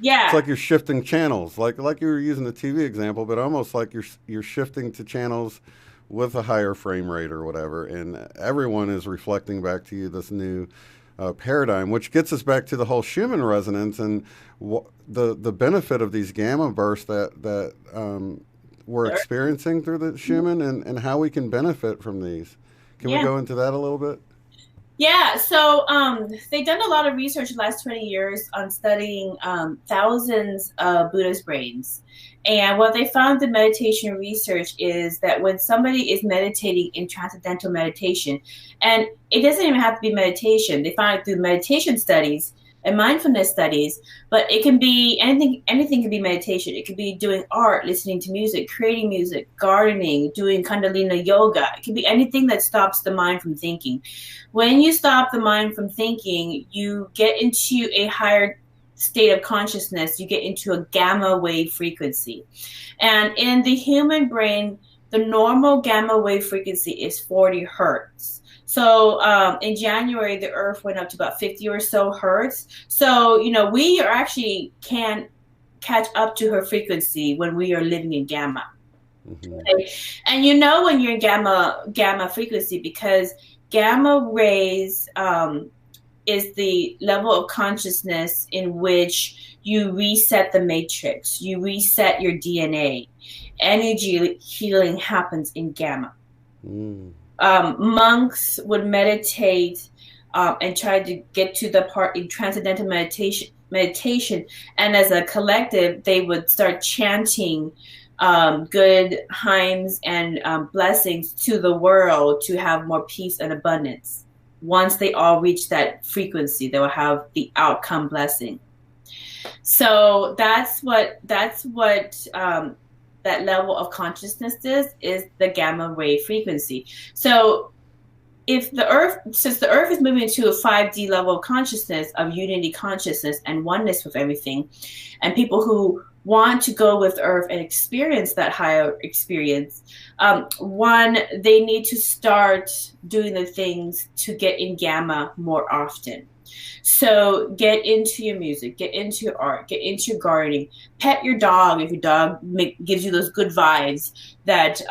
Yeah. It's like you're shifting channels, like you were using the TV example, but almost like you're shifting to channels with a higher frame rate or whatever, and everyone is reflecting back to you this new paradigm, which gets us back to the whole Schumann resonance and the benefit of these gamma bursts that we're experiencing through the Schumann, and how we can benefit from these. Can we Yeah. go into that a little bit? Yeah, so they've done a lot of research in the last 20 years on studying thousands of Buddha's brains. And what they found in meditation research is that when somebody is meditating in transcendental meditation, and it doesn't even have to be meditation, they found it through meditation studies and mindfulness studies, but it can be anything can be meditation. It could be doing art, listening to music, creating music, gardening, doing Kundalini yoga. It can be anything that stops the mind from thinking. When you stop the mind from thinking, you get into a higher state of consciousness. You get into a gamma wave frequency. And in the human brain, the normal gamma wave frequency is 40 hertz. So in January, the Earth went up to about 50 or so hertz. So, we are actually can catch up to her frequency when we are living in gamma. Mm-hmm. Okay? And when you're in gamma frequency, because gamma rays is the level of consciousness in which you reset the matrix, you reset your DNA. Energy healing happens in gamma. Mm. Monks would meditate and try to get to the part in transcendental meditation, and as a collective, they would start chanting good hymns and blessings to the world to have more peace and abundance. Once they all reach that frequency, they will have the outcome blessing. So that's what that level of consciousness is the gamma ray frequency. So since the Earth is moving into a 5D level of consciousness, of unity consciousness and oneness with everything, and people who want to go with Earth and experience that higher experience, one, they need to start doing the things to get in gamma more often. So get into your music, get into your art, get into your gardening, pet your dog if your dog gives you those good vibes that,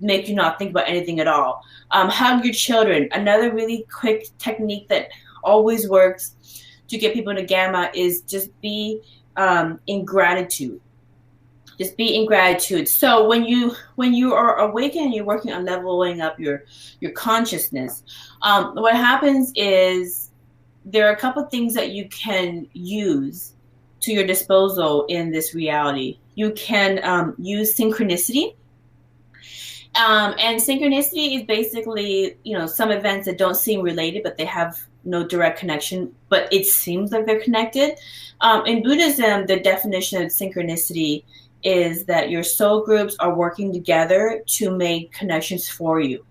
make you not think about anything at all. Hug your children. Another really quick technique that always works to get people into gamma is just be in gratitude. Just be in gratitude. So when you are awakened and you're working on leveling up your consciousness, what happens is there are a couple of things that you can use to your disposal in this reality. You can use synchronicity. And synchronicity is basically, some events that don't seem related, but they have no direct connection, but it seems like they're connected. In Buddhism, the definition of synchronicity is that your soul groups are working together to make connections for you.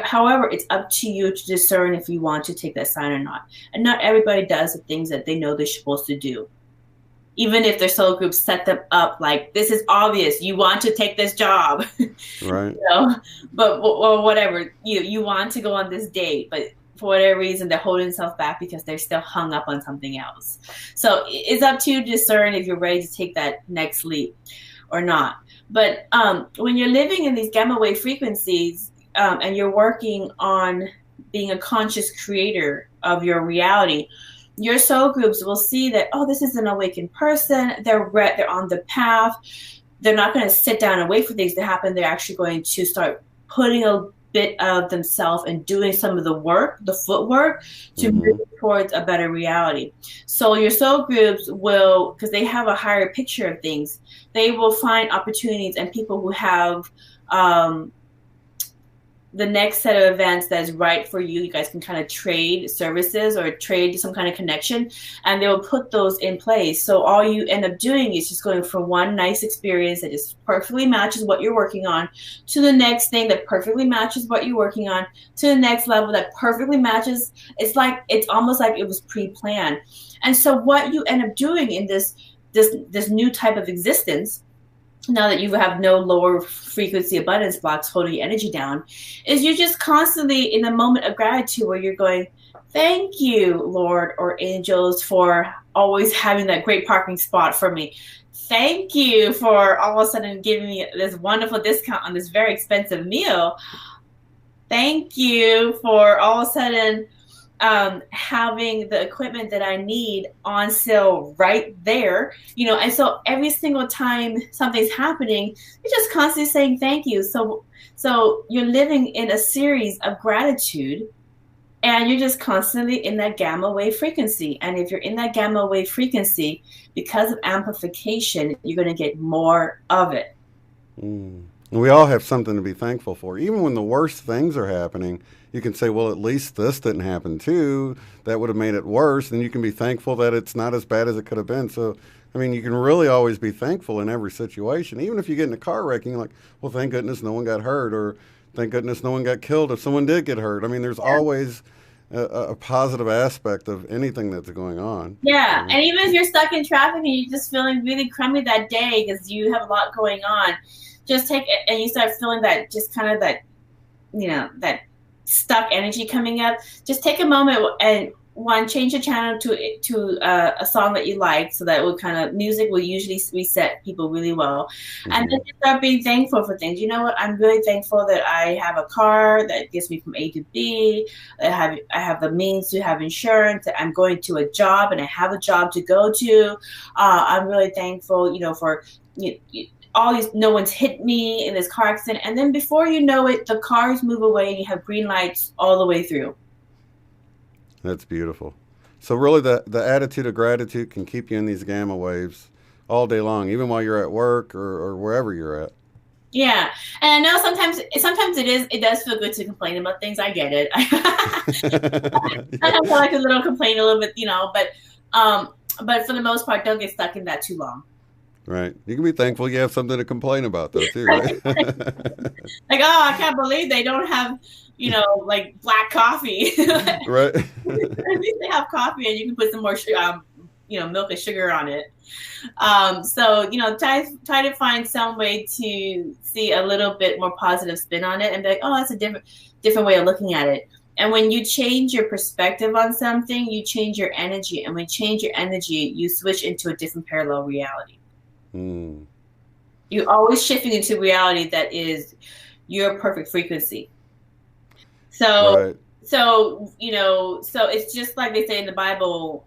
However, it's up to you to discern if you want to take that sign or not. And not everybody does the things that they know they're supposed to do. Even if their soul group set them up like, this is obvious, you want to take this job. Right. But whatever, you want to go on this date, but for whatever reason, they're holding themselves back because they're still hung up on something else. So it's up to you to discern if you're ready to take that next leap or not. But when you're living in these gamma wave frequencies and you're working on being a conscious creator of your reality, your soul groups will see that, this is an awakened person. They're on the path. They're not going to sit down and wait for things to happen. They're actually going to start putting a bit of themselves and doing some of the work, the footwork, to move towards a better reality. So your soul groups will, because they have a higher picture of things, they will find opportunities and people who have the next set of events that is right for you. You guys can kind of trade services or trade some kind of connection, and they will put those in place. So all you end up doing is just going from one nice experience that just perfectly matches what you're working on to the next thing that perfectly matches what you're working on to the next level that perfectly matches. It's almost like it was pre-planned. And so what you end up doing in this new type of existence, now that you have no lower frequency abundance blocks holding your energy down, is you're just constantly in a moment of gratitude where you're going, Thank you, Lord or angels, for always having that great parking spot for me. Thank you for all of a sudden giving me this wonderful discount on this very expensive meal. Thank you for all of a sudden having the equipment that I need on sale right there. And so every single time something's happening, you're just constantly saying thank you. So you're living in a series of gratitude, and you're just constantly in that gamma wave frequency. And if you're in that gamma wave frequency, because of amplification, you're going to get more of it. We all have something to be thankful for. Even when the worst things are happening, you can say, well, at least this didn't happen too. That would have made it worse. And you can be thankful that it's not as bad as it could have been. So, I mean, you can really always be thankful in every situation. Even if you get in a car wreck, you're like, well, thank goodness no one got hurt, or thank goodness no one got killed if someone did get hurt. I mean, there's always a positive aspect of anything that's going on. Yeah. And even if you're stuck in traffic and you're just feeling really crummy that day because you have a lot going on, just take it and you start feeling that, just kind of that, that stuck energy coming up. Just take a moment and change the channel to a song that you like, so that music will usually reset people really well. Mm-hmm. And then you start being thankful for things. You know what? I'm really thankful that I have a car that gets me from A to B. I have the means to have insurance. That I'm going to a job and I have a job to go to. I'm really thankful, for all these, no one's hit me in this car accident. And then before you know it, the cars move away and you have green lights all the way through. That's beautiful. So really the attitude of gratitude can keep you in these gamma waves all day long, even while you're at work or wherever you're at. Yeah. And I know sometimes it does feel good to complain about things. I get it. Sometimes I like to complain a little bit, but for the most part, don't get stuck in that too long. Right. You can be thankful you have something to complain about, though, too, right? Like, I can't believe they don't have, like black coffee. Right. At least they have coffee and you can put some more, milk and sugar on it. So, try to find some way to see a little bit more positive spin on it and be like, oh, that's a different way of looking at it. And when you change your perspective on something, you change your energy. And when you change your energy, you switch into a different parallel reality. You're always shifting into reality that is your perfect frequency. So, right. so it's just like they say in the Bible.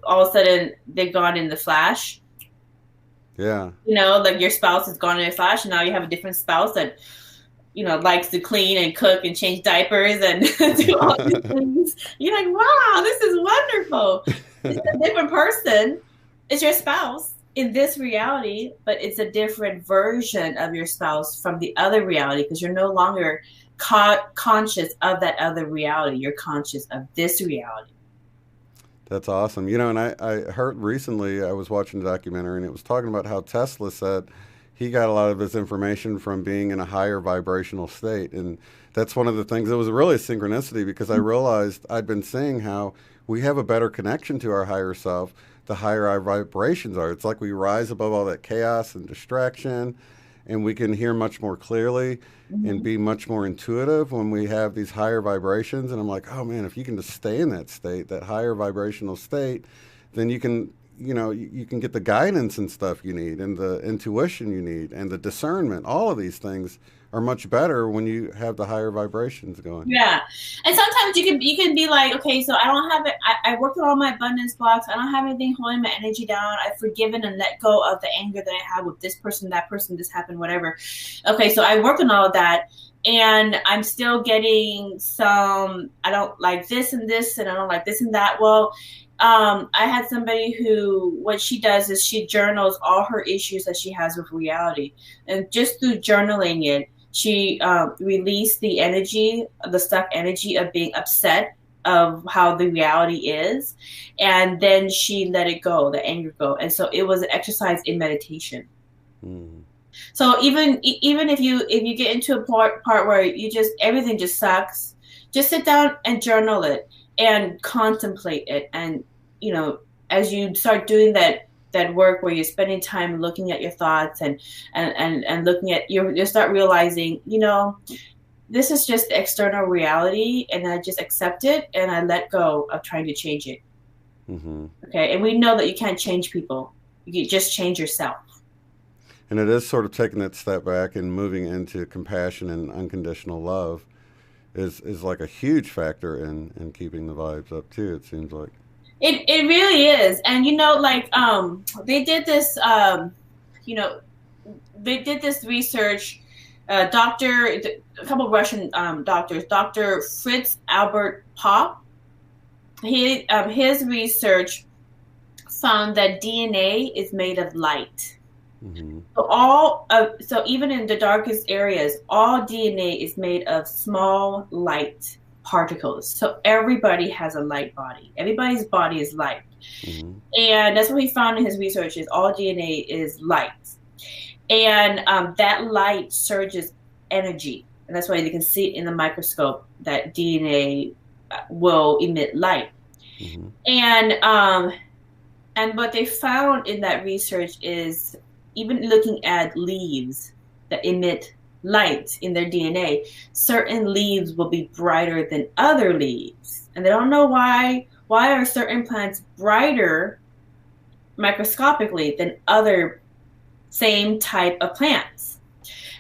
All of a sudden they've gone in the flash. Yeah. Like your spouse has gone in a flash, and now you have a different spouse that likes to clean and cook and change diapers and do all these things. You're like, wow, this is wonderful. It's a different person. It's your spouse in this reality, but it's a different version of your spouse from the other reality, because you're no longer conscious of that other reality. You're conscious of this reality. That's awesome. And I heard recently, I was watching a documentary, and it was talking about how Tesla said he got a lot of his information from being in a higher vibrational state. And that's one of the things, it was really a synchronicity, because I realized I'd been seeing how we have a better connection to our higher self the higher our vibrations are. It's like we rise above all that chaos and distraction, and we can hear much more clearly and be much more intuitive when we have these higher vibrations. And I'm like, oh man, if you can just stay in that state, that higher vibrational state, then you can, you can get the guidance and stuff you need, and the intuition you need, and the discernment. All of these things are much better when you have the higher vibrations going. Yeah. And sometimes you can be like, okay, so I don't have it. I worked on all my abundance blocks. I don't have anything holding my energy down. I've forgiven and let go of the anger that I had with this person, that person, this happened, whatever. Okay, so I worked on all of that, and I'm still getting some, I don't like this and this, and I don't like this and that. Well, I had somebody who, what she does is she journals all her issues that she has with reality. And just through journaling it, she released the energy, the stuck energy of being upset of how the reality is. And then she let it go, the anger go. And so it was an exercise in meditation. So even if you get into a part where everything just sucks, just sit down and journal it and contemplate it. And, as you start doing that work where you're spending time looking at your thoughts and looking at you'll start realizing, this is just the external reality, and I just accept it and I let go of trying to change it. Mm-hmm. Okay. And we know that you can't change people. You just change yourself. And it is sort of taking that step back and moving into compassion and unconditional love is like a huge factor in keeping the vibes up too, it seems like. It really is. And like they did this you know they did this research. A couple of Russian doctors, Dr. Fritz Albert Popp, his research found that DNA is made of light. Mm-hmm. So even in the darkest areas, all DNA is made of small light particles. So everybody has a light body. Everybody's body is light. Mm-hmm. And that's what he found in his research is all DNA is light. And that light surges energy. And that's why you can see in the microscope that DNA will emit light. Mm-hmm. And what they found in that research is even looking at leaves that emit light in their DNA, certain leaves will be brighter than other leaves. And they don't know why. Why are certain plants brighter microscopically than other same type of plants?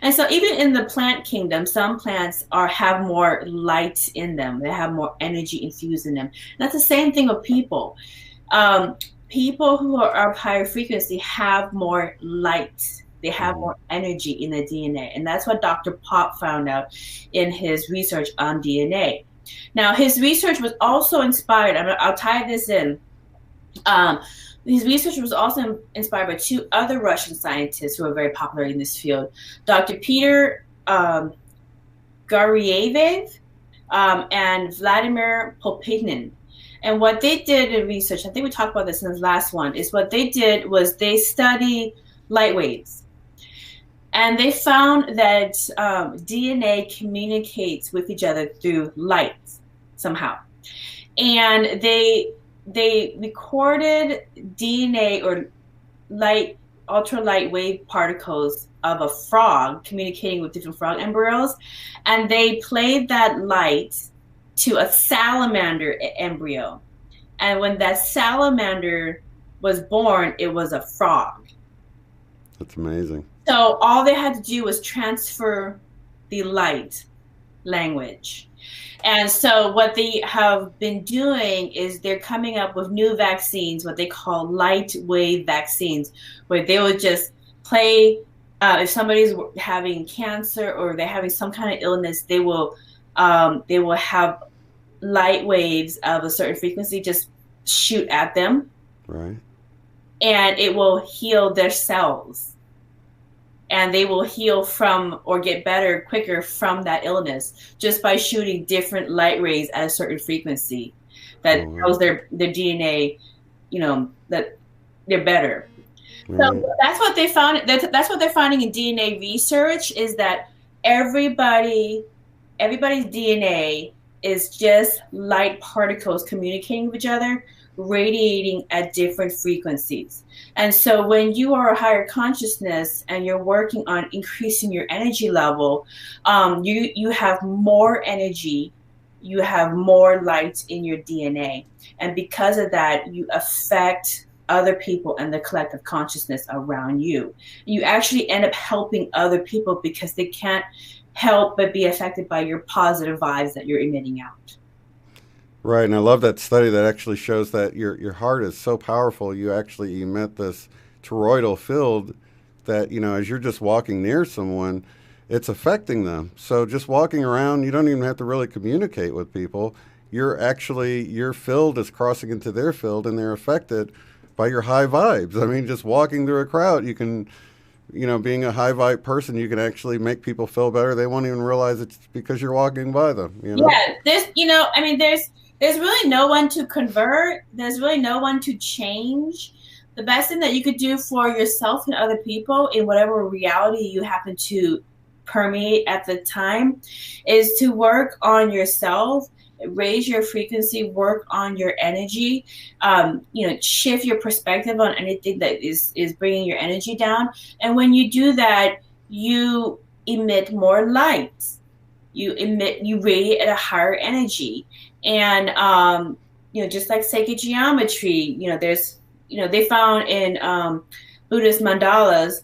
And so even in the plant kingdom, some plants have more light in them. They have more energy infused in them. And that's the same thing with people. People who are of higher frequency have more light. They have more energy in their DNA. And that's what Dr. Popp found out in his research on DNA. Now, his research was also inspired, I'll tie this in. His research was also inspired by two other Russian scientists who are very popular in this field, Dr. Peter Garyaev and Vladimir Popinin. And what they did in research, I think we talked about this in the last one, is what they did was they studied light waves. And they found that DNA communicates with each other through light somehow. And they recorded DNA or ultralight wave particles of a frog communicating with different frog embryos. And they played that light to a salamander embryo. And when that salamander was born, it was a frog. That's amazing. So all they had to do was transfer the light language. And so what they have been doing is they're coming up with new vaccines, what they call light wave vaccines, where they would just play, if somebody's having cancer or they're having some kind of illness, they will have light waves of a certain frequency just shoot at them. Right. And it will heal their cells. And they will heal from or get better quicker from that illness just by shooting different light rays at a certain frequency that tells their DNA, that they're better. Right. So that's what they found. That's what they're finding in DNA research is that everybody's DNA is just light particles communicating with each other, radiating at different frequencies. And so when you are a higher consciousness and you're working on increasing your energy level, you have more energy, you have more light in your DNA. And because of that, you affect other people and the collective consciousness around you. You actually end up helping other people because they can't help but be affected by your positive vibes that you're emitting out. Right, and I love that study that actually shows that your heart is so powerful, you actually emit this toroidal field that, as you're just walking near someone, it's affecting them. So just walking around, you don't even have to really communicate with people. Your field is crossing into their field and they're affected by your high vibes. I mean, just walking through a crowd, you can, being a high vibe person, you can actually make people feel better. They won't even realize it's because you're walking by them. Yeah, there's really no one to convert. There's really no one to change. The best thing that you could do for yourself and other people in whatever reality you happen to permeate at the time is to work on yourself, raise your frequency, work on your energy, shift your perspective on anything that is bringing your energy down. And when you do that, you emit more light. you radiate at a higher energy. And just like sacred geometry, there's they found in Buddhist mandalas,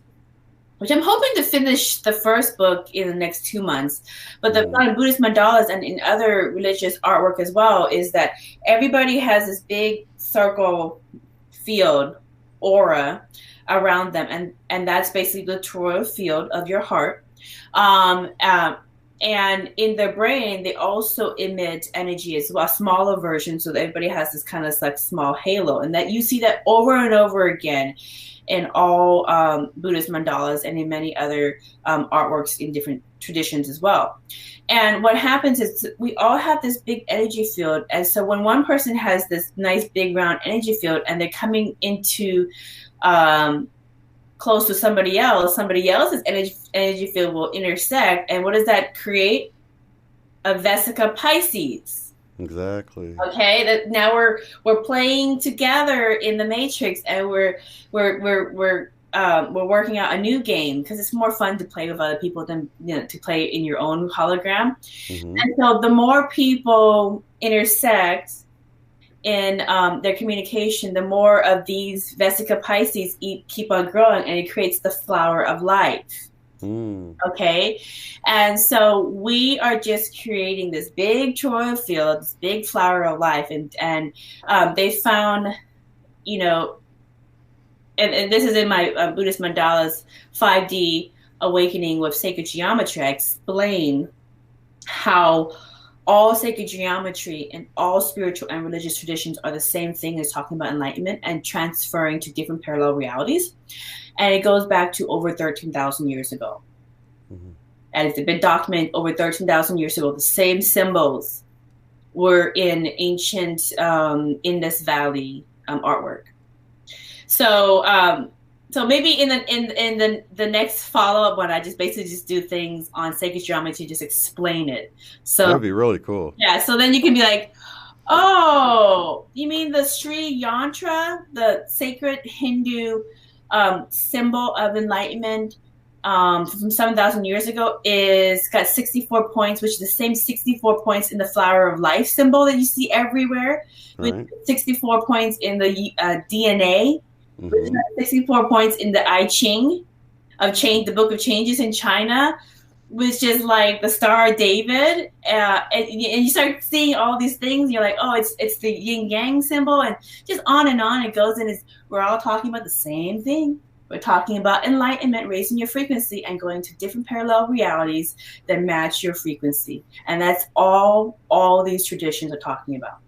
which I'm hoping to finish the first book in the next 2 months. But the Buddhist mandalas and in other religious artwork as well is that everybody has this big circle field aura around them, and that's basically the toroidal field of your heart. And in their brain, they also emit energy as well, a smaller version, so that everybody has this kind of like small halo, and that you see that over and over again in all Buddhist mandalas and in many other artworks in different traditions as well. And what happens is we all have this big energy field. And so when one person has this nice big round energy field and they're coming into close to somebody else's energy field will intersect. And what does that create? A Vesica Pisces. Exactly. Okay, that now we're playing together in the Matrix, and we're working out a new game, because it's more fun to play with other people than to play in your own hologram. Mm-hmm. And so the more people intersect in their communication, the more of these Vesica Pisces keep on growing, and it creates the flower of life. Okay, and so we are just creating this big toroidal field, this big flower of life, and they found, and this is in my Buddhist mandalas 5D awakening with sacred geometry. I explain how all sacred geometry and all spiritual and religious traditions are the same thing as talking about enlightenment and transferring to different parallel realities. And it goes back to over 13,000 years ago. Mm-hmm. And it's been documented over 13,000 years ago. The same symbols were in ancient Indus Valley artwork. So maybe in the next follow-up one, I just basically just do things on sacred geometry, just explain it. So that'd be really cool. Yeah. So then you can be like, oh, you mean the Sri Yantra, the sacred Hindu symbol of enlightenment from 7,000 years ago, is got 64 points, which is the same 64 points in the flower of life symbol that you see everywhere, with 64 points in the DNA, which is 64 points in the I Ching of change, the book of changes in China, which is like the Star of David, and you start seeing all these things. You're like, oh, it's the yin yang symbol, and just on and on it goes. And we're all talking about the same thing. We're talking about enlightenment, raising your frequency, and going to different parallel realities that match your frequency. And that's all these traditions are talking about.